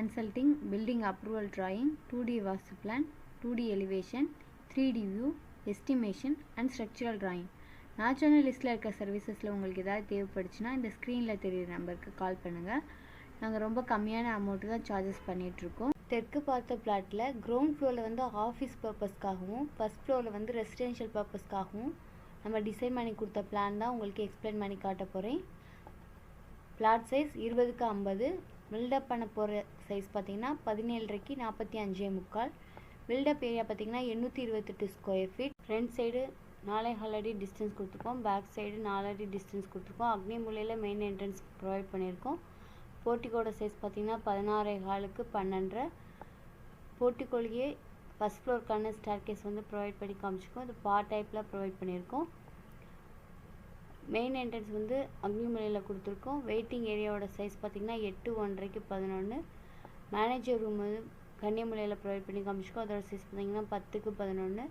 consulting, building approval drawing, 2D vastu plan, 2D elevation, 3D view, estimation and structural drawing. நான் சொன்ன லிஸ்ட்டில் இருக்க சர்வீசஸில் உங்களுக்கு ஏதாவது தேவைப்படுச்சுன்னா இந்த ஸ்க்ரீனில் தெரியுற நம்பருக்கு கால் பண்ணுங்கள். நாங்கள் ரொம்ப கம்மியான அமௌண்ட்டு தான் சார்ஜஸ் பண்ணிகிட்ருக்கோம். தெற்கு பார்த்த பிளாட்டில் கிரவுண்ட் ஃப்ளோரில் வந்து ஆஃபீஸ் பர்பஸ்க்காகவும் ஃபஸ்ட் ஃப்ளோரில் வந்து ரெசிடென்ஷியல் பர்பஸ்க்காகவும் நம்ம டிசைன் பண்ணி கொடுத்த பிளான் தான் உங்களுக்கு எக்ஸ்பிளைன் பண்ணி காட்ட போகிறேன். பிளாட் சைஸ் 20க்கு 50, பில்டப் பண்ண போகிற சைஸ் பார்த்திங்கன்னா 17.5க்கு 45.75. பில்டப் ஏரியா பார்த்திங்கன்னா 828 ஸ்கொயர் ஃபீட். ஃப்ரண்ட் சைடு 4.5 அடி டிஸ்டன்ஸ் கொடுத்துருக்கோம், பேக் சைடு 4 அடி டிஸ்டன்ஸ் கொடுத்துருக்கோம். அக்னி மூலையில் மெயின் என்ட்ரன்ஸ் ப்ரொவைட் பண்ணியிருக்கோம். போர்ட்டிக்கோட சைஸ் பார்த்திங்கன்னா 16.5க்கு 12. போர்ட்டிக்கோலையே ஃபஸ்ட் ஃப்ளோருக்கான ஸ்டேர்கேஸ் வந்து ப்ரொவைட் பண்ணி காமிச்சிருக்கோம். இது பார்ட் டைப்பில் ப்ரொவைட் பண்ணியிருக்கோம். மெயின் என்ட்ரன்ஸ் வந்து அக்னி மூலையில் கொடுத்துருக்கோம். வெயிட்டிங் ஏரியாவோட சைஸ் பார்த்திங்கன்னா 8 1.5க்கு 11. மேனேஜர் ரூம் வந்து கன்னியமலையில் ப்ரொவைட் பண்ணி காமிச்சிருக்கோம். அதோட சைஸ் பார்த்திங்கன்னா 10க்கு 11.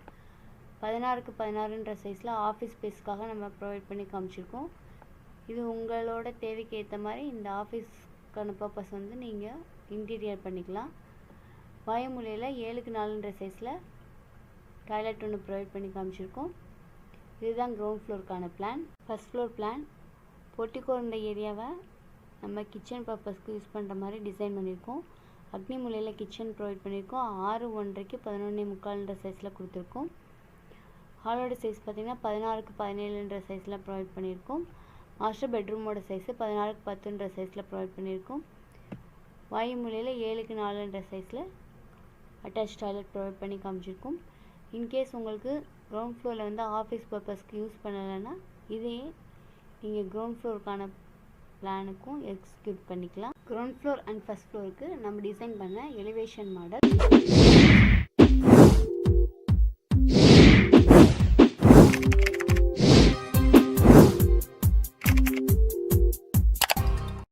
16க்கு 16ன்ற சைஸில் ஆஃபீஸ் ஸ்பேஸ்க்காக நம்ம ப்ரொவைட் பண்ணி காமிச்சிருக்கோம். இது உங்களோட தேவைக்கு ஏற்ற மாதிரி இந்த ஆஃபீஸ்க்கான பர்பஸ் வந்து நீங்கள் இன்டீரியர் பண்ணிக்கலாம். வாயுமூலையில் 7க்கு 4ன்ற சைஸில் டாய்லெட் ஒன்று ப்ரொவைட் பண்ணி காமிச்சிருக்கோம். இதுதான் கிரவுண்ட் ஃப்ளோருக்கான பிளான். ஃபஸ்ட் ஃப்ளோர் பிளான் போர்ட்டிக்கோன்ற ஏரியாவை நம்ம கிச்சன் பர்பஸ்க்கு யூஸ் பண்ணுற மாதிரி டிசைன் பண்ணியிருக்கோம். அக்னி மூலையில் கிச்சன் ப்ரொவைட் பண்ணியிருக்கோம். 6 1.5க்கு 11.75ன்ற சைஸில் கொடுத்துருக்கோம். ஹாலோட சைஸ் பார்த்திங்கன்னா 16க்கு 17ன்ற சைஸில் ப்ரொவைட் பண்ணியிருக்கோம். மாஸ்டர் பெட்ரூமோட சைஸு 16க்கு 10ன்ற சைஸில் ப்ரொவைட் பண்ணியிருக்கோம். வாயு மூலையில் 7க்கு 4ன்ற சைஸில் அட்டாச் டாய்லெட் ப்ரொவைட் பண்ணி காமிச்சிருக்கோம். இன்கேஸ் உங்களுக்கு கிரவுண்ட் ஃப்ளோரில் வந்து ஆஃபீஸ் பர்பஸ்க்கு யூஸ் பண்ணலைன்னா இதையே நீங்கள் கிரவுண்ட் ஃப்ளோருக்கான பிளானுக்கும் எக்ஸிக்யூட் பண்ணிக்கலாம். கிரவுண்ட் ஃப்ளோர் அண்ட் ஃபஸ்ட் ஃப்ளோருக்கு நம்ம டிசைன் பண்ண எலிவேஷன் மாடல்